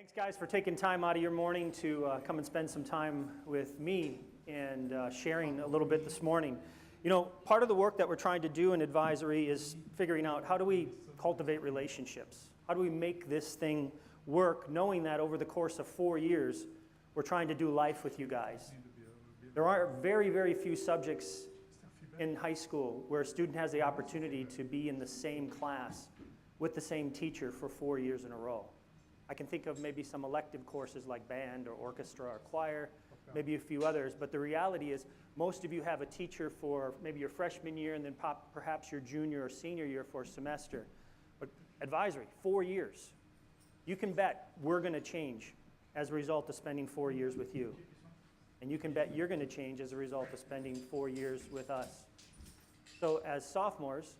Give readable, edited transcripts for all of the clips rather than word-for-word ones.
Thanks, guys, for taking time out of your morning to come and spend some time with me and sharing a little bit this morning. You know, part of the work that we're trying to do in advisory is figuring out how do we cultivate relationships? How do we make this thing work, knowing that over the course of 4 years, we're trying to do life with you guys. There are very, very few subjects in high school where a student has the opportunity to be in the same class with the same teacher for 4 years in a row. I can think of maybe some elective courses like band or orchestra or choir, maybe a few others, but the reality is most of you have a teacher for maybe your freshman year and then perhaps your junior or senior year for a semester. But advisory, 4 years. You can bet we're going to change as a result of spending 4 years with you. And you can bet you're going to change as a result of spending 4 years with us. So as sophomores,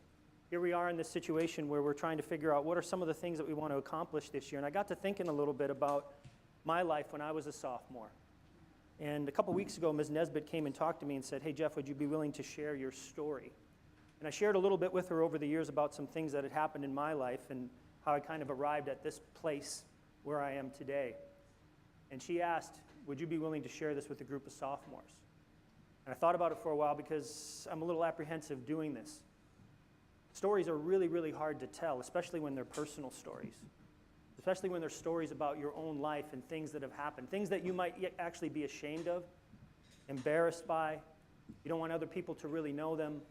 here we are in this situation where we're trying to figure out what are some of the things that we want to accomplish this year. And I got to thinking a little bit about my life when I was a sophomore. And a couple weeks ago, Ms. Nesbitt came and talked to me and said, "Hey, Jeff, would you be willing to share your story?" And I shared a little bit with her over the years about some things that had happened in my life and how I kind of arrived at this place where I am today. And she asked, "Would you be willing to share this with a group of sophomores?" And I thought about it for a while because I'm a little apprehensive doing this. Stories are really, really hard to tell, especially when they're personal stories, especially when they're stories about your own life and things that have happened, things that you might actually be ashamed of, embarrassed by. You don't want other people to really know them.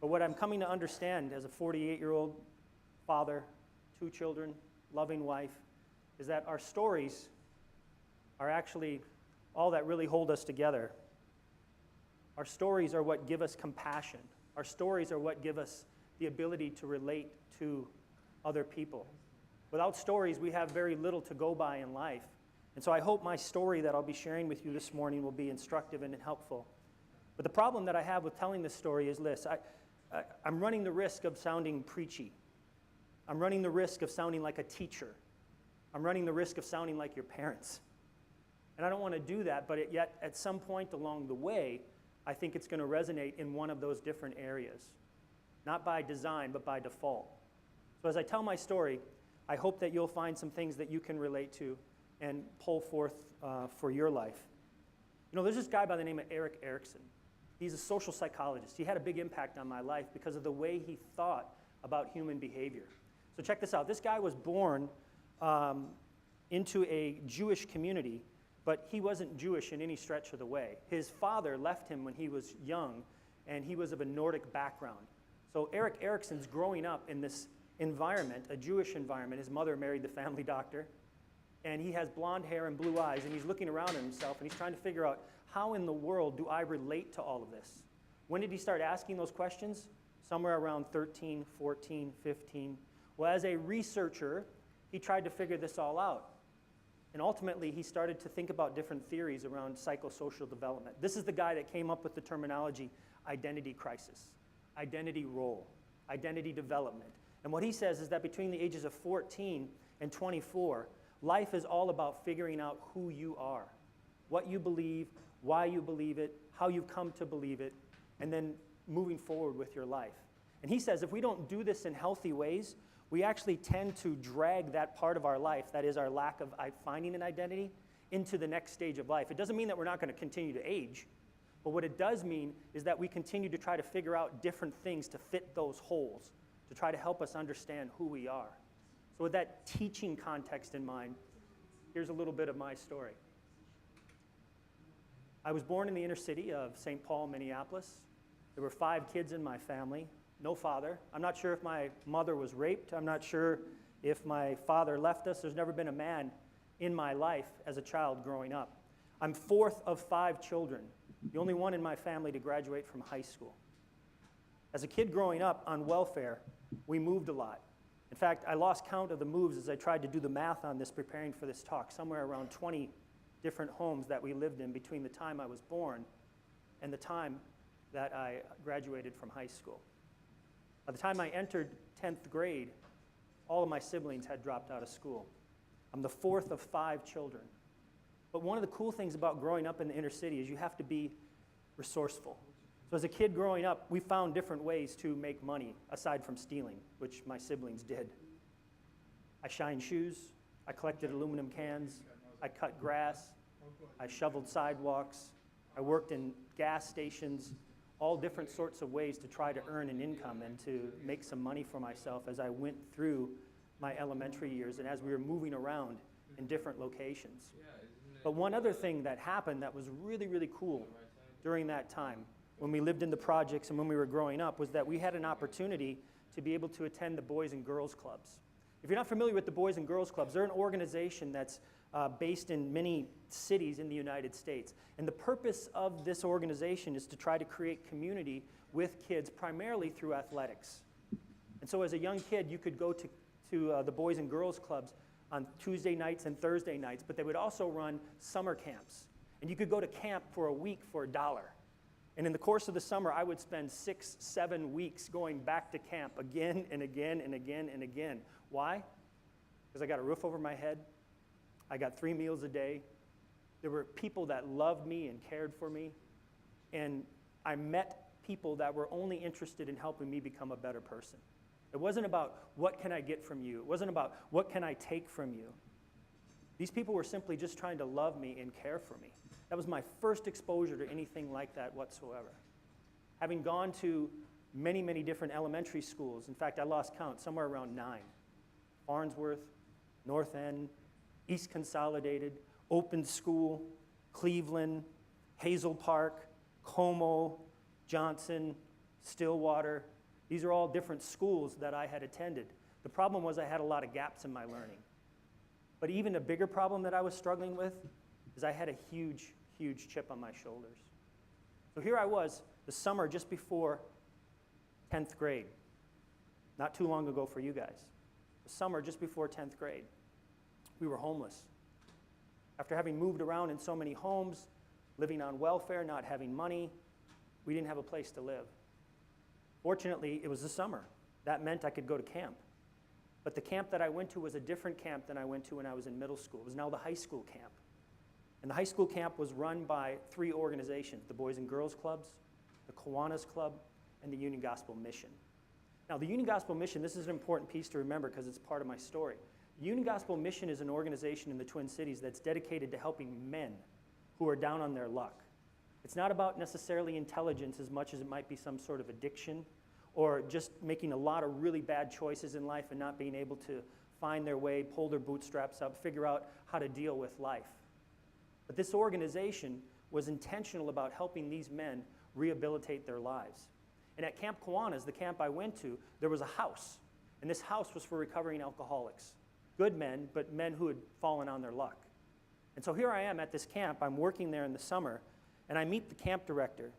But what I'm coming to understand as a 48-year-old father, 2 children, loving wife, is that our stories are actually all that really hold us together. Our stories are what give us compassion. Our stories are what give us the ability to relate to other people. Without stories, we have very little to go by in life. And so I hope my story that I'll be sharing with you this morning will be instructive and helpful. But the problem that I have with telling this story is this. I'm running the risk of sounding preachy. I'm running the risk of sounding like a teacher. I'm running the risk of sounding like your parents. And I don't want to do that, but yet at some point along the way, I think it's going to resonate in one of those different areas. Not by design, but by default. So as I tell my story, I hope that you'll find some things that you can relate to and pull forth for your life. You know, there's this guy by the name of Erik Erikson. He's a social psychologist. He had a big impact on my life because of the way he thought about human behavior. So check this out. This guy was born into a Jewish community, but he wasn't Jewish in any stretch of the way. His father left him when he was young, and he was of a Nordic background. So Erik Erikson's growing up in this environment, a Jewish environment. His mother married the family doctor, and he has blonde hair and blue eyes, and he's looking around at himself, and he's trying to figure out, how in the world do I relate to all of this? When did he start asking those questions? Somewhere around 13, 14, 15. Well, as a researcher, he tried to figure this all out. And ultimately, he started to think about different theories around psychosocial development. This is the guy that came up with the terminology identity crisis, identity role, identity development. And what he says is that between the ages of 14 and 24, life is all about figuring out who you are, what you believe, why you believe it, how you've come to believe it, and then moving forward with your life. And he says if we don't do this in healthy ways, we actually tend to drag that part of our life, that is our lack of finding an identity, into the next stage of life. It doesn't mean that we're not going to continue to age. But what it does mean is that we continue to try to figure out different things to fit those holes, to try to help us understand who we are. So with that teaching context in mind, here's a little bit of my story. I was born in the inner city of St. Paul, Minneapolis. There were 5 kids in my family, no father. I'm not sure if my mother was raped. I'm not sure if my father left us. There's never been a man in my life as a child growing up. I'm 4th of 5 children, the only one in my family to graduate from high school. As a kid growing up on welfare, we moved a lot. In fact, I lost count of the moves as I tried to do the math on this, preparing for this talk, somewhere around 20 different homes that we lived in between the time I was born and the time that I graduated from high school. By the time I entered 10th grade, all of my siblings had dropped out of school. I'm the 4th of 5 children. But one of the cool things about growing up in the inner city is you have to be resourceful. So as a kid growing up, we found different ways to make money, aside from stealing, which my siblings did. I shined shoes, I collected aluminum cans. I cut grass. I shoveled sidewalks. I worked in gas stations, all different sorts of ways to try to earn an income and to make some money for myself as I went through my elementary years and as we were moving around in different locations. But one other thing that happened that was really, really cool during that time when we lived in the projects and when we were growing up was that we had an opportunity to be able to attend the Boys and Girls Clubs. If you're not familiar with the Boys and Girls Clubs, they're an organization that's based in many cities in the United States. And the purpose of this organization is to try to create community with kids primarily through athletics. And so as a young kid, you could go to the Boys and Girls Clubs on Tuesday nights and Thursday nights, but they would also run summer camps. And you could go to camp for a week for $1. And in the course of the summer, I would spend 6, 7 weeks going back to camp again and again and again and again. Why? Because I got a roof over my head. I got 3 meals a day. There were people that loved me and cared for me. And I met people that were only interested in helping me become a better person. It wasn't about what can I get from you. It wasn't about what can I take from you. These people were simply just trying to love me and care for me. That was my first exposure to anything like that whatsoever. Having gone to many, many different elementary schools, in fact, I lost count, somewhere around 9. Farnsworth, North End, East Consolidated, Open School, Cleveland, Hazel Park, Como, Johnson, Stillwater. These are all different schools that I had attended. The problem was I had a lot of gaps in my learning. But even a bigger problem that I was struggling with is I had a huge, huge chip on my shoulders. So here I was, the summer just before 10th grade. Not too long ago for you guys. The summer just before 10th grade. We were homeless. After having moved around in so many homes, living on welfare, not having money, we didn't have a place to live. Fortunately, it was the summer. That meant I could go to camp. But the camp that I went to was a different camp than I went to when I was in middle school. It was now the high school camp. And the high school camp was run by 3 organizations, the Boys and Girls Clubs, the Kiwanis Club, and the Union Gospel Mission. Now, the Union Gospel Mission, this is an important piece to remember because it's part of my story. The Union Gospel Mission is an organization in the Twin Cities that's dedicated to helping men who are down on their luck. It's not about necessarily intelligence as much as it might be some sort of addiction or just making a lot of really bad choices in life and not being able to find their way, pull their bootstraps up, figure out how to deal with life. But this organization was intentional about helping these men rehabilitate their lives. And at Camp Kiwanis, the camp I went to, there was a house. And this house was for recovering alcoholics. Good men, but men who had fallen on their luck. And so here I am at this camp. I'm working there in the summer, and I meet the camp director.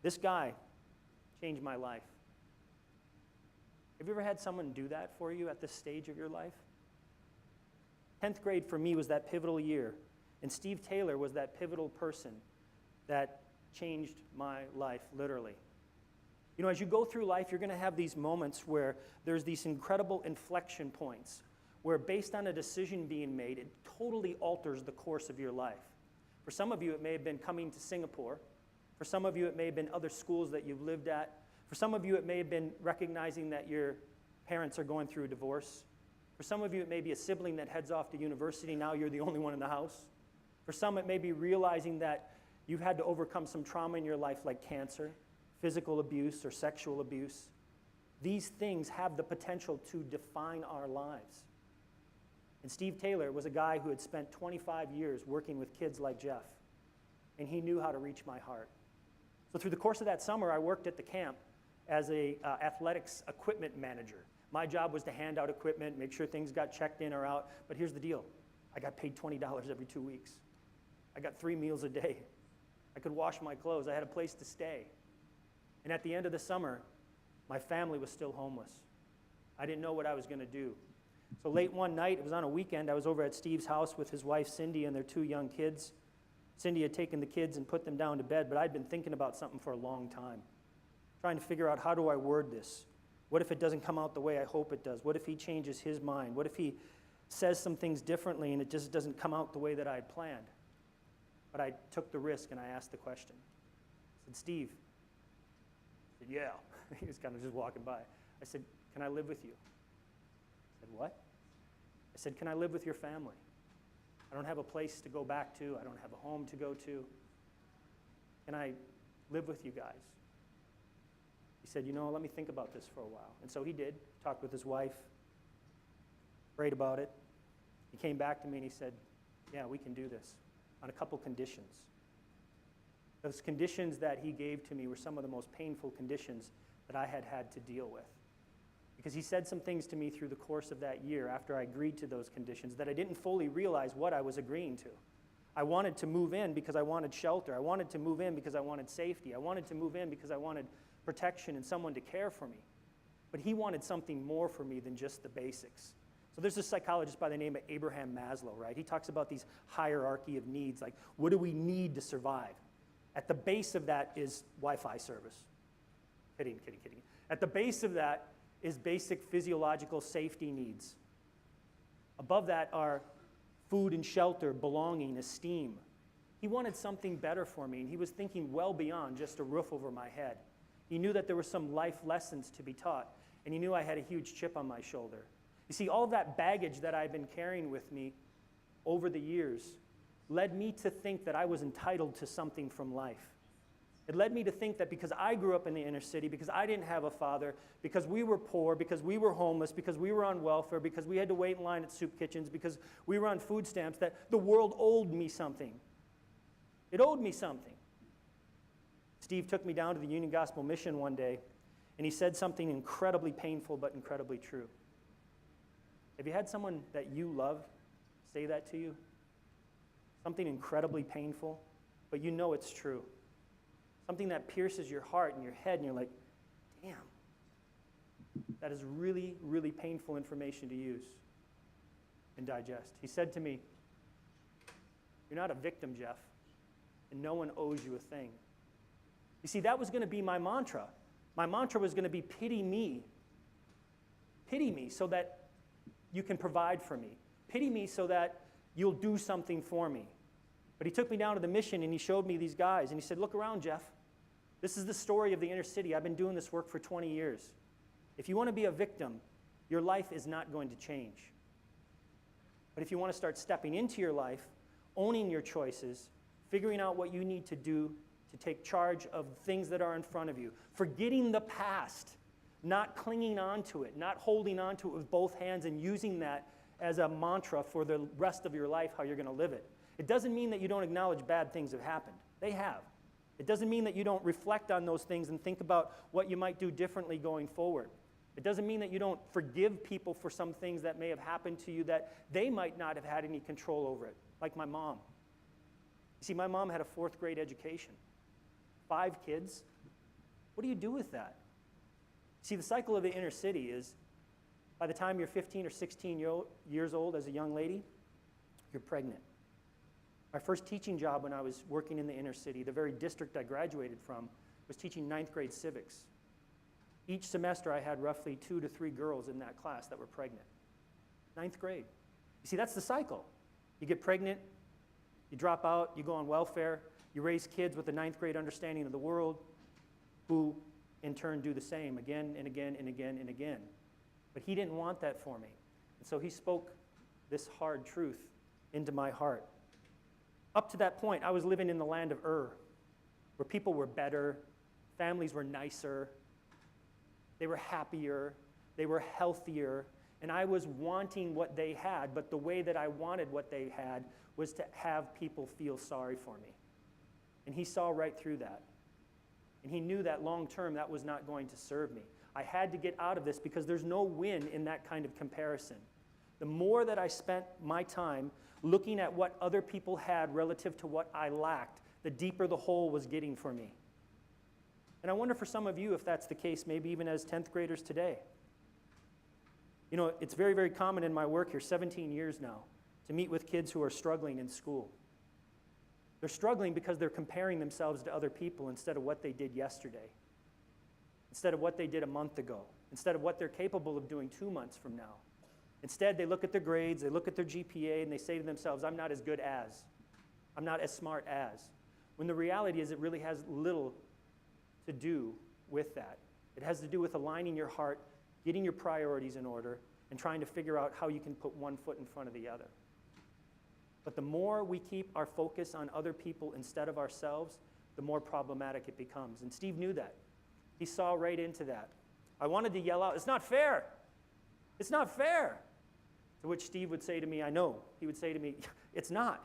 This guy changed my life. Have you ever had someone do that for you at this stage of your life? 10th grade for me was that pivotal year, and Steve Taylor was that pivotal person that changed my life, literally. You know, as you go through life, you're going to have these moments where there's these incredible inflection points where based on a decision being made, it totally alters the course of your life. For some of you, it may have been coming to Singapore. For some of you, it may have been other schools that you've lived at. For some of you, it may have been recognizing that your parents are going through a divorce. For some of you, it may be a sibling that heads off to university. Now you're the only one in the house. For some, it may be realizing that you've had to overcome some trauma in your life like cancer, physical abuse, or sexual abuse. These things have the potential to define our lives. And Steve Taylor was a guy who had spent 25 years working with kids like Jeff, and he knew how to reach my heart. So through the course of that summer, I worked at the camp as a athletics equipment manager. My job was to hand out equipment, make sure things got checked in or out, but here's the deal. I got paid $20 every 2 weeks. I got 3 meals a day. I could wash my clothes. I had a place to stay. And at the end of the summer, my family was still homeless. I didn't know what I was going to do. So late one night, it was on a weekend, I was over at Steve's house with his wife, Cindy, and their 2 young kids. Cindy had taken the kids and put them down to bed, but I'd been thinking about something for a long time, trying to figure out how do I word this? What if it doesn't come out the way I hope it does? What if he changes his mind? What if he says some things differently and it just doesn't come out the way that I had planned? But I took the risk and I asked the question. I said, Steve. He said, yeah. He was kind of just walking by. I said, can I live with you? He said, what? I said, can I live with your family? I don't have a place to go back to. I don't have a home to go to. Can I live with you guys? He said, let me think about this for a while. And so he did, talked with his wife, prayed about it. He came back to me and he said, yeah, we can do this on a couple conditions. Those conditions that he gave to me were some of the most painful conditions that I had to deal with. Because he said some things to me through the course of that year after I agreed to those conditions that I didn't fully realize what I was agreeing to. I wanted to move in because I wanted shelter. I wanted to move in because I wanted safety. I wanted to move in because I wanted protection and someone to care for me. But he wanted something more for me than just the basics. So there's a psychologist by the name of Abraham Maslow, right? He talks about these hierarchy of needs, like what do we need to survive? At the base of that is Wi-Fi service. Kidding. At the base of that is basic physiological safety needs. Above that are food and shelter, belonging, esteem. He wanted something better for me, and he was thinking well beyond just a roof over my head. He knew that there were some life lessons to be taught, and he knew I had a huge chip on my shoulder. You see, all that baggage that I've been carrying with me over the years led me to think that I was entitled to something from life. It led me to think that because I grew up in the inner city, because I didn't have a father, because we were poor, because we were homeless, because we were on welfare, because we had to wait in line at soup kitchens, because we were on food stamps, that the world owed me something. It owed me something. Steve took me down to the Union Gospel Mission one day, and he said something incredibly painful but incredibly true. Have you had someone that you love say that to you? Something incredibly painful, but you know it's true. Something that pierces your heart and your head, and you're like, damn, that is really, really painful information to use and digest. He said to me, you're not a victim, Jeff, and no one owes you a thing. You see, that was going to be my mantra. My mantra was going to be pity me. Pity me so that you can provide for me. Pity me so that you'll do something for me. But he took me down to the mission and he showed me these guys and he said, look around, Jeff. This is the story of the inner city. I've been doing this work for 20 years. If you want to be a victim, your life is not going to change. But if you want to start stepping into your life, owning your choices, figuring out what you need to do to take charge of things that are in front of you, forgetting the past, not clinging on to it, not holding on to it with both hands and using that as a mantra for the rest of your life, how you're going to live it. It doesn't mean that you don't acknowledge bad things have happened. They have. It doesn't mean that you don't reflect on those things and think about what you might do differently going forward. It doesn't mean that you don't forgive people for some things that may have happened to you that they might not have had any control over it, like my mom. You see, my mom had a 4th grade education, 5 kids. What do you do with that? See, the cycle of the inner city is by the time you're 15 or 16 years old as a young lady, you're pregnant. My first teaching job when I was working in the inner city, the very district I graduated from, was teaching 9th grade civics. Each semester I had roughly 2 to 3 girls in that class that were pregnant. 9th grade. You see, that's the cycle. You get pregnant, you drop out, you go on welfare, you raise kids with a 9th grade understanding of the world, who in turn do the same again and again and again and again. But he didn't want that for me. And so he spoke this hard truth into my heart. Up to that point, I was living in the land of Ur, where people were better, families were nicer, they were happier, they were healthier, and I was wanting what they had, but the way that I wanted what they had was to have people feel sorry for me. And he saw right through that. And he knew that long term that was not going to serve me. I had to get out of this because there's no win in that kind of comparison. The more that I spent my time looking at what other people had relative to what I lacked, the deeper the hole was getting for me. And I wonder for some of you if that's the case, maybe even as 10th graders today. You know, it's very, very common in my work here, 17 years now, to meet with kids who are struggling in school. They're struggling because they're comparing themselves to other people instead of what they did yesterday, instead of what they did a month ago, instead of what they're capable of doing 2 months from now. Instead, they look at their grades, they look at their GPA, and they say to themselves, I'm not as good as, I'm not as smart as. When the reality is it really has little to do with that. It has to do with aligning your heart, getting your priorities in order, and trying to figure out how you can put one foot in front of the other. But the more we keep our focus on other people instead of ourselves, the more problematic it becomes. And Steve knew that. He saw right into that. I wanted to yell out, "It's not fair! It's not fair!" To which Steve would say to me, I know, he would say to me, "It's not.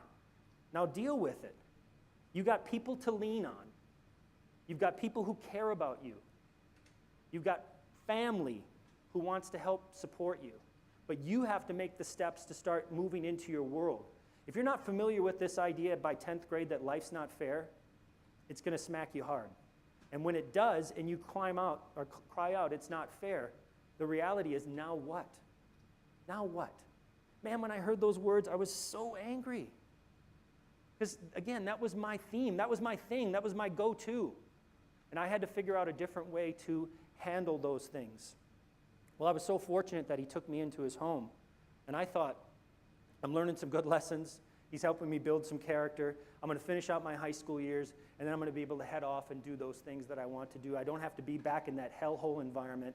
Now deal with it. You got people to lean on. You've got people who care about you. You've got family who wants to help support you. But you have to make the steps to start moving into your world." If you're not familiar with this idea by 10th grade that life's not fair, it's going to smack you hard. And when it does, and you climb out or cry out, "It's not fair," the reality is, now what? Now what? Man, when I heard those words, I was so angry. Because, again, that was my theme. That was my thing. That was my go-to. And I had to figure out a different way to handle those things. Well, I was so fortunate that he took me into his home. And I thought, I'm learning some good lessons. He's helping me build some character. I'm going to finish out my high school years, and then I'm going to be able to head off and do those things that I want to do. I don't have to be back in that hellhole environment,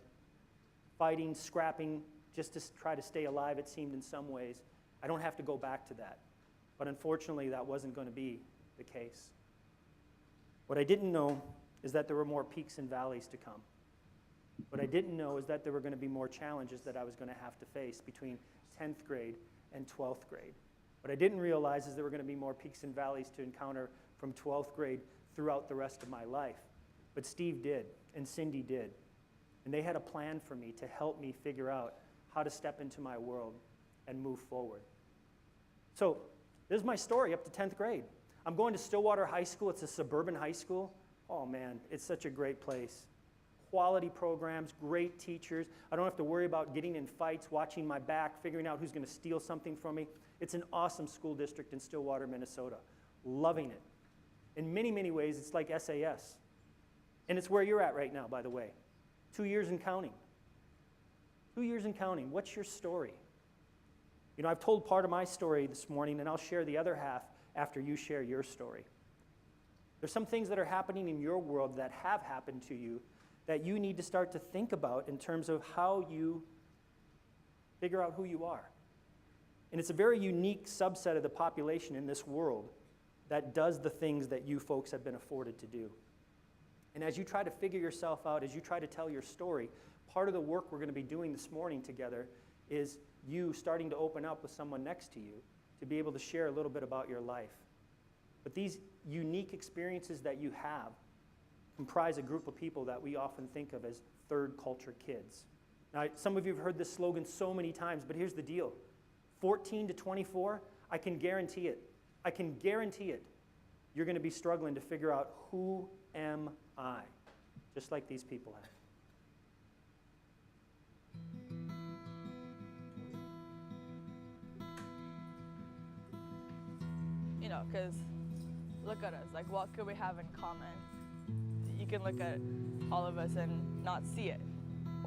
fighting, scrapping, just to try to stay alive, it seemed in some ways. I don't have to go back to that. But unfortunately, that wasn't going to be the case. What I didn't know is that there were more peaks and valleys to come. What I didn't know is that there were going to be more challenges that I was going to have to face between 10th grade and 12th grade. What I didn't realize is there were going to be more peaks and valleys to encounter from 12th grade throughout the rest of my life. But Steve did, and Cindy did. And they had a plan for me to help me figure out how to step into my world and move forward. So this is my story up to 10th grade. I'm going to Stillwater High School. It's a suburban high school. Oh man, it's such a great place. Quality programs, great teachers. I don't have to worry about getting in fights, watching my back, figuring out who's going to steal something from me. It's an awesome school district in Stillwater, Minnesota. Loving it. In many, many ways, it's like SAS. And it's where you're at right now, by the way. 2 years and counting. 2 years and counting. What's your story? You know, I've told part of my story this morning, and I'll share the other half after you share your story. There's some things that are happening in your world that have happened to you that you need to start to think about in terms of how you figure out who you are. And it's a very unique subset of the population in this world that does the things that you folks have been afforded to do. And as you try to figure yourself out, as you try to tell your story, part of the work we're going to be doing this morning together is you starting to open up with someone next to you to be able to share a little bit about your life. But these unique experiences that you have comprise a group of people that we often think of as third culture kids. Now, some of you have heard this slogan so many times, but here's the deal. 14 to 24, I can guarantee it. I can guarantee it. You're going to be struggling to figure out, who am I? Just like these people have. You know, because look at us, like what could we have in common? You can look at all of us and not see it.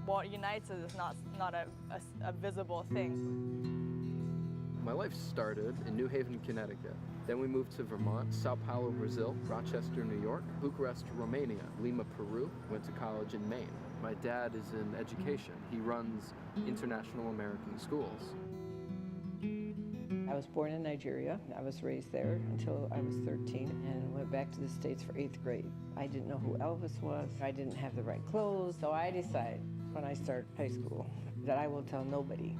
What unites us is not a visible thing. My life started in New Haven, Connecticut. Then we moved to Vermont, Sao Paulo, Brazil, Rochester, New York, Bucharest, Romania, Lima, Peru, went to college in Maine. My dad is in education. He runs international American schools. I was born in Nigeria. I was raised there until I was 13 and went back to the States for 8th grade. I didn't know who Elvis was. I didn't have the right clothes. So I decided when I start high school that I will tell nobody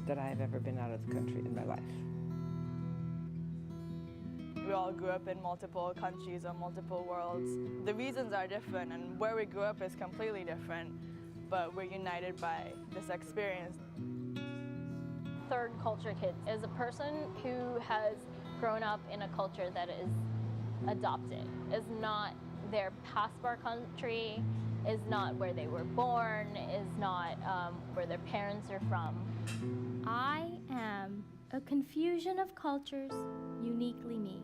that I have ever been out of the country in my life. We all grew up in multiple countries or multiple worlds. The reasons are different and where we grew up is completely different, but we're united by this experience. Third culture kids is a person who has grown up in a culture that is adopted, is not their passport country, is not where they were born, is not where their parents are from. I am a confusion of cultures, uniquely me.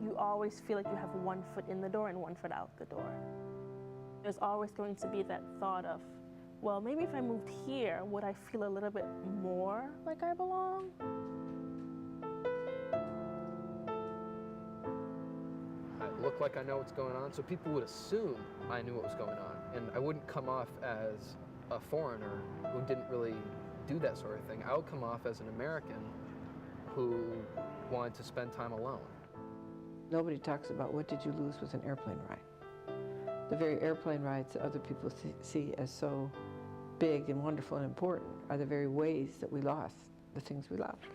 You always feel like you have one foot in the door and one foot out the door. There's always going to be that thought of, well, maybe if I moved here, would I feel a little bit more like I belong? look like I know what's going on, so people would assume I knew what was going on, and I wouldn't come off as a foreigner who didn't really do that sort of thing. I would come off as an American who wanted to spend time alone. Nobody talks about what did you lose with an airplane ride. The very airplane rides that other people see as so big and wonderful and important are the very ways that we lost the things we loved.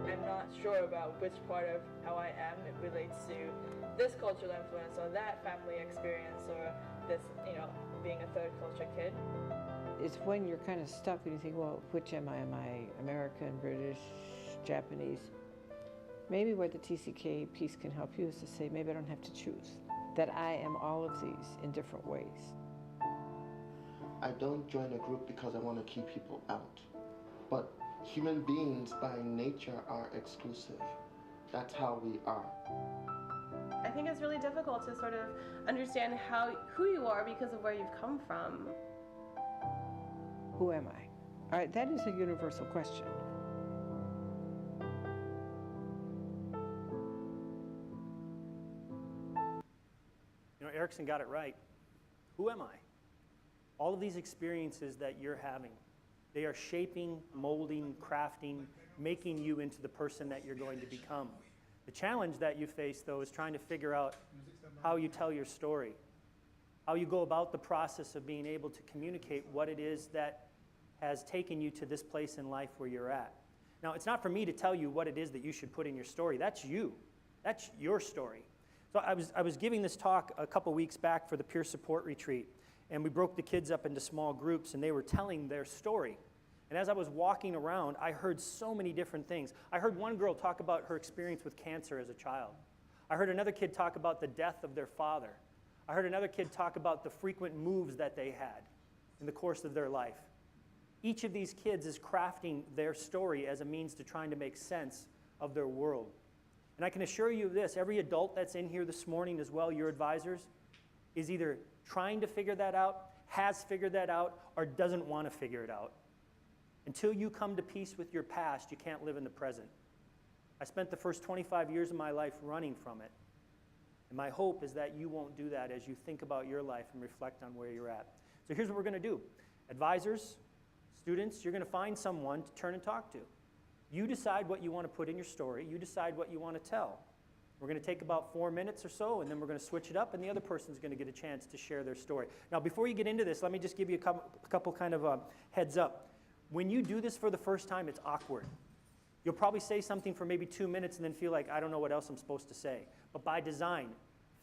I'm not sure about which part of how I am it relates to this cultural influence or that family experience or this, being a third culture kid. It's when you're kind of stuck and you think, well, which am I? Am I American, British, Japanese? Maybe where the TCK piece can help you is to say, maybe I don't have to choose, that I am all of these in different ways. I don't join a group because I want to keep people out. But human beings by nature are exclusive. That's how we are. I think it's really difficult to sort of understand who you are because of where you've come from. Who am I? All right, that is a universal question. Erickson got it right. Who am I? All of these experiences that you're having, they are shaping, molding, crafting, making you into the person that you're going to become. The challenge that you face, though, is trying to figure out how you tell your story, how you go about the process of being able to communicate what it is that has taken you to this place in life where you're at. Now, it's not for me to tell you what it is that you should put in your story. That's you. That's your story. So I was giving this talk a couple weeks back for the peer support retreat, and we broke the kids up into small groups, and they were telling their story. And as I was walking around, I heard so many different things. I heard one girl talk about her experience with cancer as a child. I heard another kid talk about the death of their father. I heard another kid talk about the frequent moves that they had in the course of their life. Each of these kids is crafting their story as a means to trying to make sense of their world. And I can assure you of this, every adult that's in here this morning as well, your advisors, is either trying to figure that out, has figured that out, or doesn't want to figure it out. Until you come to peace with your past, you can't live in the present. I spent the first 25 years of my life running from it. And my hope is that you won't do that as you think about your life and reflect on where you're at. So here's what we're going to do. Advisors, students, you're going to find someone to turn and talk to. You decide what you want to put in your story. You decide what you want to tell. We're going to take about 4 minutes or so, and then we're going to switch it up, and the other person's going to get a chance to share their story. Now, before you get into this, let me just give you a couple kind of heads up. When you do this for the first time, it's awkward. You'll probably say something for maybe 2 minutes and then feel like, I don't know what else I'm supposed to say. But by design,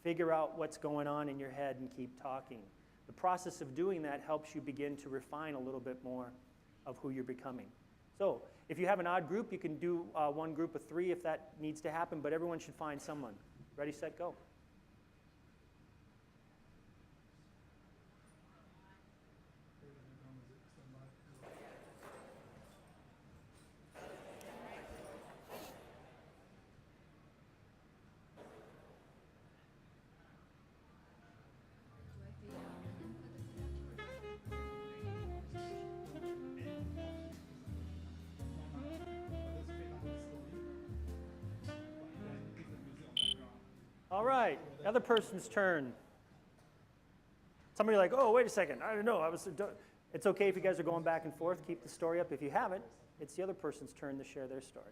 figure out what's going on in your head and keep talking. The process of doing that helps you begin to refine a little bit more of who you're becoming. So if you have an odd group, you can do one group of 3 if that needs to happen, but everyone should find someone. Ready, set, go. All right, other person's turn. Somebody like, oh, wait a second, I don't know. It's okay if you guys are going back and forth. Keep the story up. If you haven't, it's the other person's turn to share their story.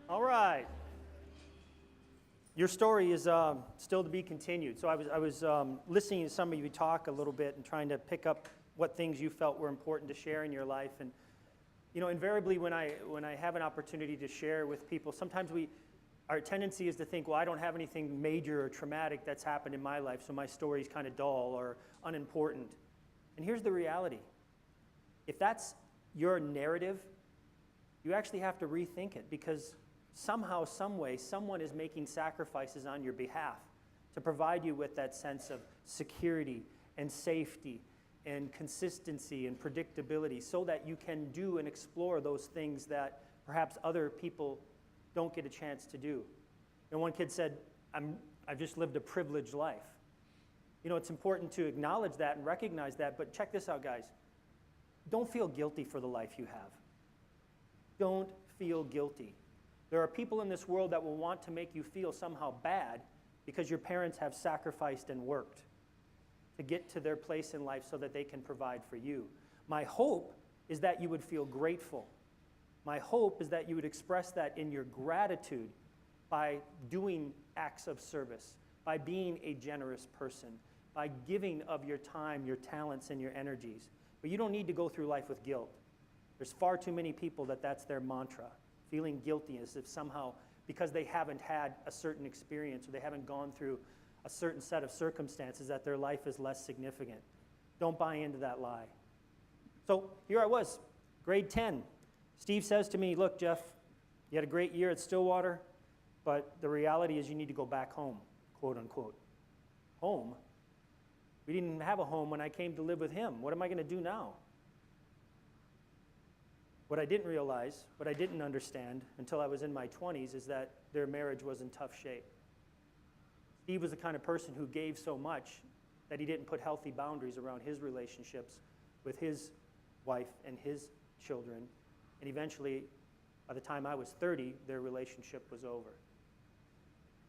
All right. Your story is still to be continued. So I was listening to some of you talk a little bit and trying to pick up what things you felt were important to share in your life. And invariably when I have an opportunity to share with people, sometimes our tendency is to think, well, I don't have anything major or traumatic that's happened in my life, so my story is kind of dull or unimportant. And here's the reality. If that's your narrative, you actually have to rethink it, because somehow, some way, someone is making sacrifices on your behalf to provide you with that sense of security and safety and consistency and predictability so that you can do and explore those things that perhaps other people don't get a chance to do. And one kid said, I've just lived a privileged life. You know, it's important to acknowledge that and recognize that, but check this out, guys. Don't feel guilty for the life you have. Don't feel guilty. There are people in this world that will want to make you feel somehow bad because your parents have sacrificed and worked to get to their place in life so that they can provide for you. My hope is that you would feel grateful. My hope is that you would express that in your gratitude by doing acts of service, by being a generous person, by giving of your time, your talents, and your energies. But you don't need to go through life with guilt. There's far too many people that's their mantra, feeling guilty as if somehow, because they haven't had a certain experience or they haven't gone through a certain set of circumstances, that their life is less significant. Don't buy into that lie. So here I was, grade 10. Steve says to me, look, Jeff, you had a great year at Stillwater, but the reality is you need to go back home, quote unquote. Home? We didn't have a home when I came to live with him. What am I going to do now? What I didn't realize, what I didn't understand until I was in my 20s is that their marriage was in tough shape. Steve was the kind of person who gave so much that he didn't put healthy boundaries around his relationships with his wife and his children. And eventually, by the time I was 30, their relationship was over.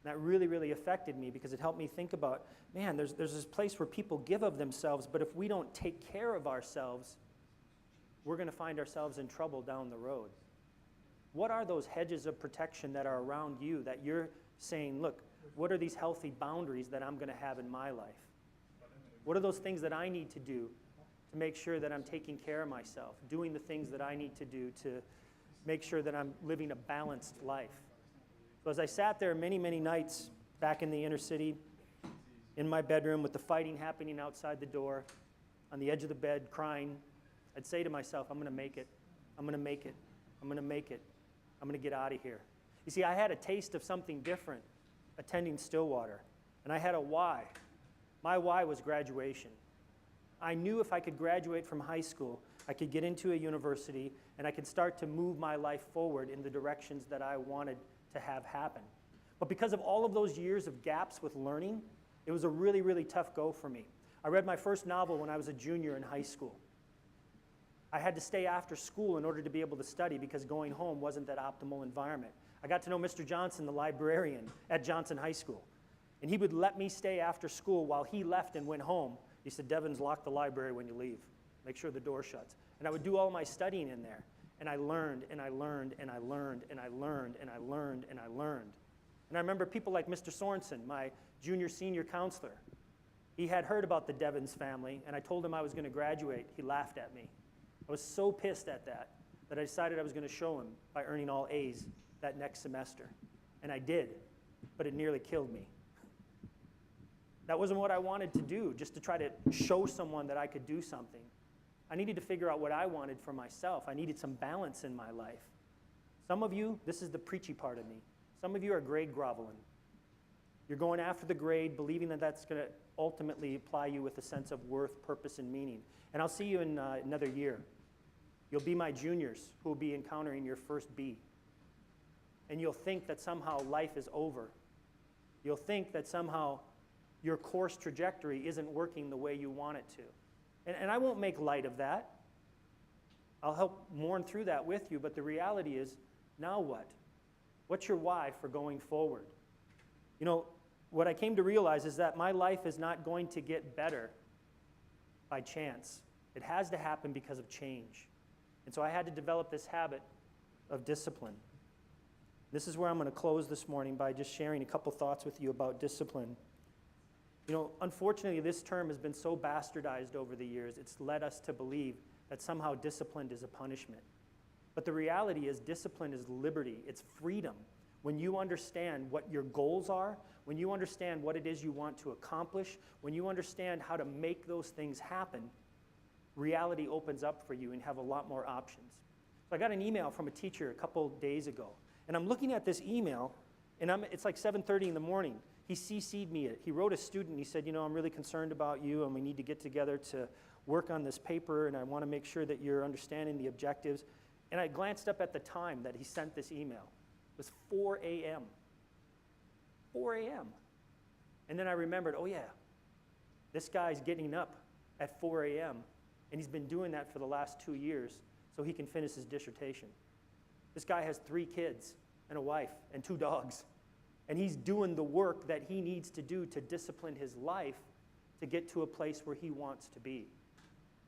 And that really, really affected me because it helped me think about, man, there's this place where people give of themselves, but if we don't take care of ourselves, we're going to find ourselves in trouble down the road. What are those hedges of protection that are around you that you're saying, look, what are these healthy boundaries that I'm going to have in my life? What are those things that I need to do to make sure that I'm taking care of myself, doing the things that I need to do to make sure that I'm living a balanced life? So as I sat there many, many nights back in the inner city, in my bedroom with the fighting happening outside the door, on the edge of the bed, crying, I'd say to myself, I'm going to make it. I'm going to make it. I'm going to make it. I'm going to get out of here. You see, I had a taste of something different attending Stillwater, and I had a why. My why was graduation. I knew if I could graduate from high school, I could get into a university, and I could start to move my life forward in the directions that I wanted to have happen. But because of all of those years of gaps with learning, it was a really, really tough go for me. I read my first novel when I was a junior in high school. I had to stay after school in order to be able to study because going home wasn't that optimal environment. I got to know Mr. Johnson, the librarian at Johnson High School. And he would let me stay after school while he left and went home. He said, Devens, lock the library when you leave. Make sure the door shuts. And I would do all my studying in there. And I learned, and I learned, and I learned, and I learned, and I learned, and I learned. And I remember people like Mr. Sorensen, my junior senior counselor. He had heard about the Devens family, and I told him I was going to graduate. He laughed at me. I was so pissed at that I decided I was going to show him by earning all A's that next semester. And I did, but it nearly killed me. That wasn't what I wanted to do, just to try to show someone that I could do something. I needed to figure out what I wanted for myself. I needed some balance in my life. Some of you, this is the preachy part of me, some of you are grade groveling. You're going after the grade, believing that that's going to ultimately apply you with a sense of worth, purpose, and meaning. And I'll see you in another year. You'll be my juniors who will be encountering your first B. And you'll think that somehow life is over. You'll think that somehow your course trajectory isn't working the way you want it to. And I won't make light of that. I'll help mourn through that with you, but the reality is, now what? What's your why for going forward? You know, what I came to realize is that my life is not going to get better by chance. It has to happen because of change. And so I had to develop this habit of discipline. This is where I'm going to close this morning by just sharing a couple thoughts with you about discipline. You know, unfortunately, this term has been so bastardized over the years, it's led us to believe that somehow discipline is a punishment. But the reality is discipline is liberty, it's freedom. When you understand what your goals are, when you understand what it is you want to accomplish, when you understand how to make those things happen, reality opens up for you and you have a lot more options. So I got an email from a teacher a couple days ago, and I'm looking at this email, and it's like 7:30 in the morning. He CC'd me. He wrote a student. He said, you know, I'm really concerned about you, and we need to get together to work on this paper, and I want to make sure that you're understanding the objectives. And I glanced up at the time that he sent this email. It was 4 a.m. 4 a.m. And then I remembered, oh yeah, this guy's getting up at 4 a.m. and he's been doing that for the last 2 years so he can finish his dissertation. This guy has 3 kids and a wife and 2 dogs. And he's doing the work that he needs to do to discipline his life to get to a place where he wants to be.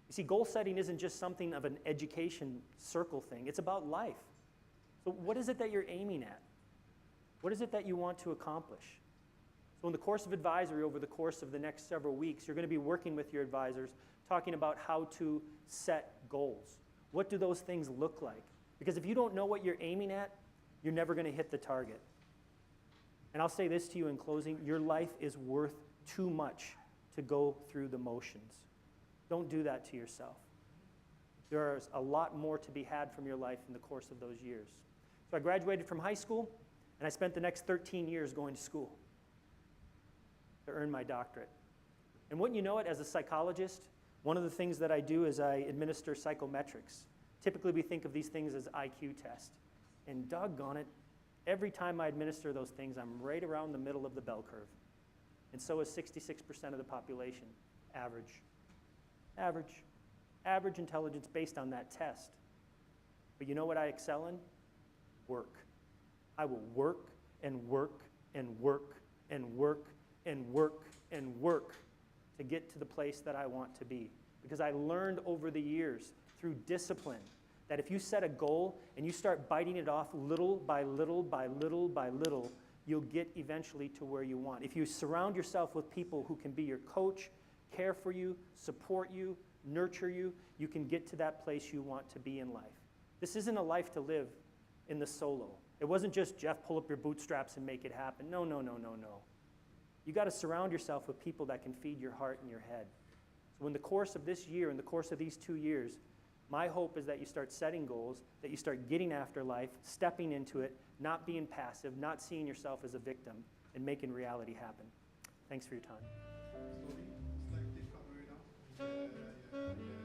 You see, goal setting isn't just something of an education circle thing. It's about life. So what is it that you're aiming at? What is it that you want to accomplish? So in the course of advisory, over the course of the next several weeks, you're going to be working with your advisors, talking about how to set goals. What do those things look like? Because if you don't know what you're aiming at, you're never going to hit the target. And I'll say this to you in closing, your life is worth too much to go through the motions. Don't do that to yourself. There's a lot more to be had from your life in the course of those years. So I graduated from high school, and I spent the next 13 years going to school to earn my doctorate. And wouldn't you know it, as a psychologist, one of the things that I do is I administer psychometrics. Typically, we think of these things as IQ tests. And doggone it, every time I administer those things, I'm right around the middle of the bell curve. And so is 66% of the population, average. Average intelligence based on that test. But you know what I excel in? Work. I will work and work and work and work and work and work to get to the place that I want to be. Because I learned over the years through discipline that if you set a goal and you start biting it off little by little by little by little, you'll get eventually to where you want. If you surround yourself with people who can be your coach, care for you, support you, nurture you, you can get to that place you want to be in life. This isn't a life to live in the solo. It wasn't just, Jeff, pull up your bootstraps and make it happen. No. You got to surround yourself with people that can feed your heart and your head. So in the course of this year, in the course of these 2 years, my hope is that you start setting goals, that you start getting after life, stepping into it, not being passive, not seeing yourself as a victim, and making reality happen. Thanks for your time. Sorry, slightly further now. Yeah.